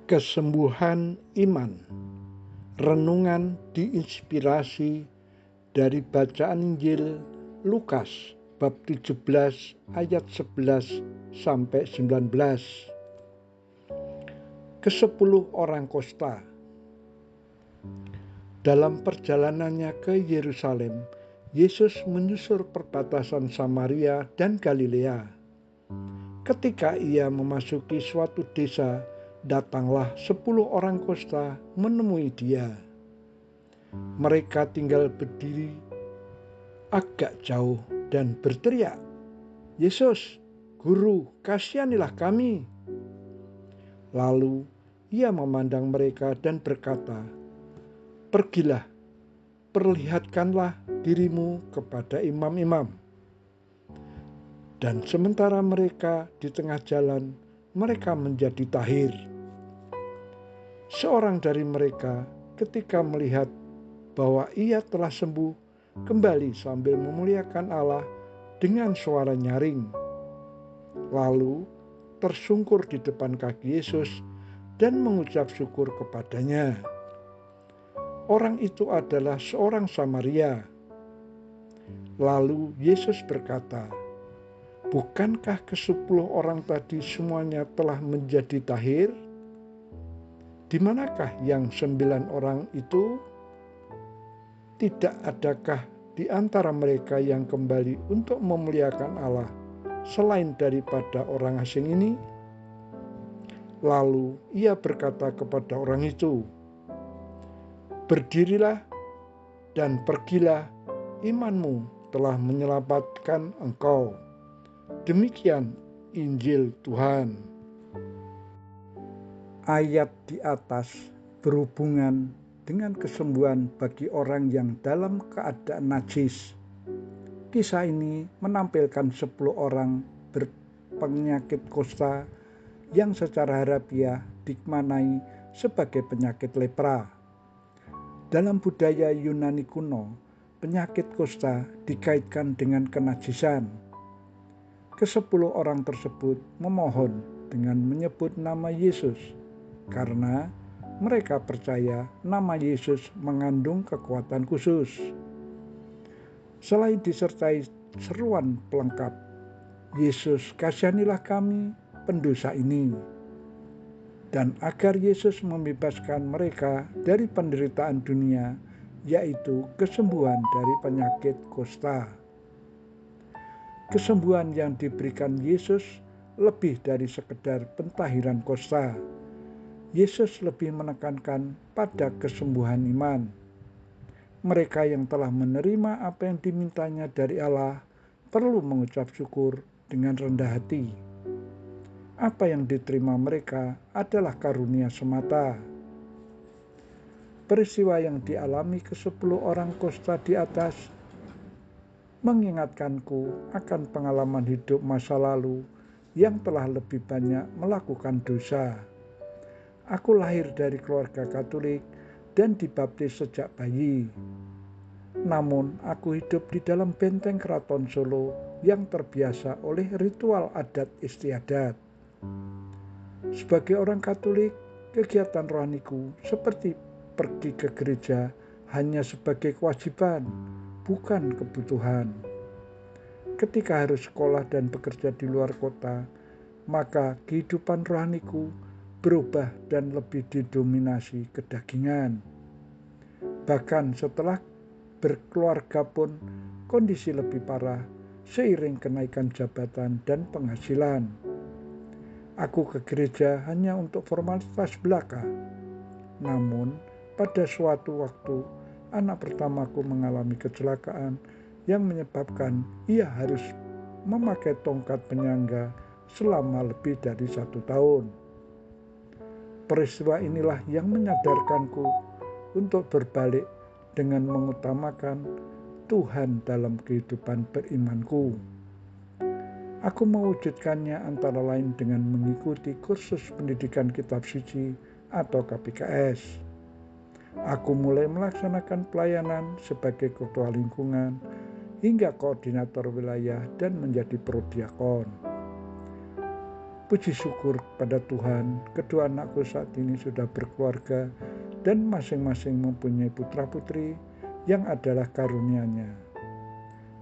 Kesembuhan iman. Renungan diinspirasi dari bacaan Injil Lukas bab 17 ayat 11 sampai 19. Ke-10 orang Kosta. Dalam perjalanannya ke Yerusalem, Yesus menyusur perbatasan Samaria dan Galilea. Ketika ia memasuki suatu desa, datanglah 10 orang Kosta menemui dia. Mereka tinggal berdiri agak jauh dan berteriak, "Yesus, Guru, kasihanilah kami." Lalu ia memandang mereka dan berkata, "Pergilah, perlihatkanlah dirimu kepada imam-imam." Dan sementara mereka di tengah jalan, mereka menjadi tahir. Seorang dari mereka ketika melihat bahwa ia telah sembuh, kembali sambil memuliakan Allah dengan suara nyaring. Lalu tersungkur di depan kaki Yesus dan mengucap syukur kepadanya. Orang itu adalah seorang Samaria. Lalu Yesus berkata, "Bukankah ke-10 orang tadi semuanya telah menjadi tahir? Di manakah yang 9 orang itu? Tidak adakah di antara mereka yang kembali untuk memuliakan Allah selain daripada orang asing ini?" Lalu ia berkata kepada orang itu, "Berdirilah dan pergilah, imanmu telah menyelamatkan engkau." Demikian Injil Tuhan. Ayat di atas berhubungan dengan kesembuhan bagi orang yang dalam keadaan najis. Kisah ini menampilkan 10 orang berpenyakit kosta yang secara harafiah dimaknai sebagai penyakit lepra. Dalam budaya Yunani kuno, penyakit kosta dikaitkan dengan kenajisan. Ke-10 orang tersebut memohon dengan menyebut nama Yesus, karena mereka percaya nama Yesus mengandung kekuatan khusus. Selain disertai seruan pelengkap, "Yesus, kasihanilah kami pendosa ini," dan agar Yesus membebaskan mereka dari penderitaan dunia, yaitu kesembuhan dari penyakit kosta. Kesembuhan yang diberikan Yesus lebih dari sekedar pentahiran kosta. Yesus lebih menekankan pada kesembuhan iman. Mereka yang telah menerima apa yang dimintanya dari Allah perlu mengucap syukur dengan rendah hati. Apa yang diterima mereka adalah karunia semata. Peristiwa yang dialami ke-10 orang kosta di atas mengingatkanku akan pengalaman hidup masa lalu yang telah lebih banyak melakukan dosa. Aku lahir dari keluarga Katolik dan dibaptis sejak bayi. Namun aku hidup di dalam benteng keraton Solo yang terbiasa oleh ritual adat istiadat. Sebagai orang Katolik, kegiatan rohaniku seperti pergi ke gereja hanya sebagai kewajiban, bukan kebutuhan. Ketika harus sekolah dan bekerja di luar kota, maka kehidupan rohaniku berubah dan lebih didominasi kedagingan. Bahkan setelah berkeluarga pun kondisi lebih parah seiring kenaikan jabatan dan penghasilan. Aku ke gereja hanya untuk formalitas belaka. Namun pada suatu waktu anak pertamaku mengalami kecelakaan yang menyebabkan ia harus memakai tongkat penyangga selama lebih dari 1 tahun. Peristiwa inilah yang menyadarkanku untuk berbalik dengan mengutamakan Tuhan dalam kehidupan berimanku. Aku mewujudkannya antara lain dengan mengikuti kursus pendidikan kitab suci atau KPKS. Aku mulai melaksanakan pelayanan sebagai ketua lingkungan hingga koordinator wilayah dan menjadi prodiakon. Puji syukur kepada Tuhan, kedua anakku saat ini sudah berkeluarga dan masing-masing mempunyai putra-putri yang adalah karunia-Nya.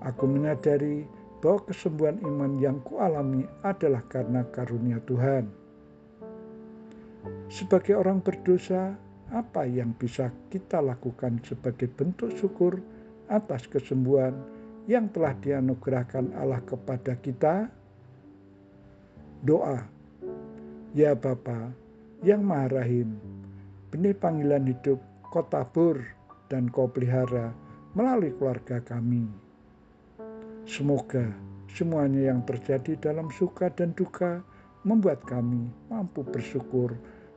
Aku menyadari bahwa kesembuhan iman yang kualami adalah karena karunia Tuhan. Sebagai orang berdosa, apa yang bisa kita lakukan sebagai bentuk syukur atas kesembuhan yang telah dianugerahkan Allah kepada kita? Doa. Ya Bapa yang Maha Rahim, benih panggilan hidup Kau tabur dan Kau pelihara melalui keluarga kami. Semoga semuanya yang terjadi dalam suka dan duka membuat kami mampu bersyukur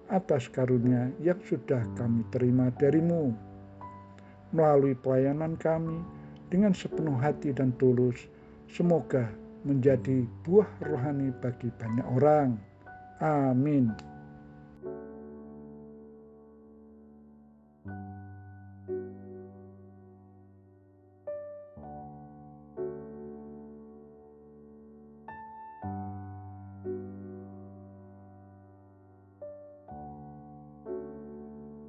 atas karunia yang sudah kami terima dari-Mu. Melalui pelayanan kami dengan sepenuh hati dan tulus, semoga menjadi buah rohani bagi banyak orang. Amin.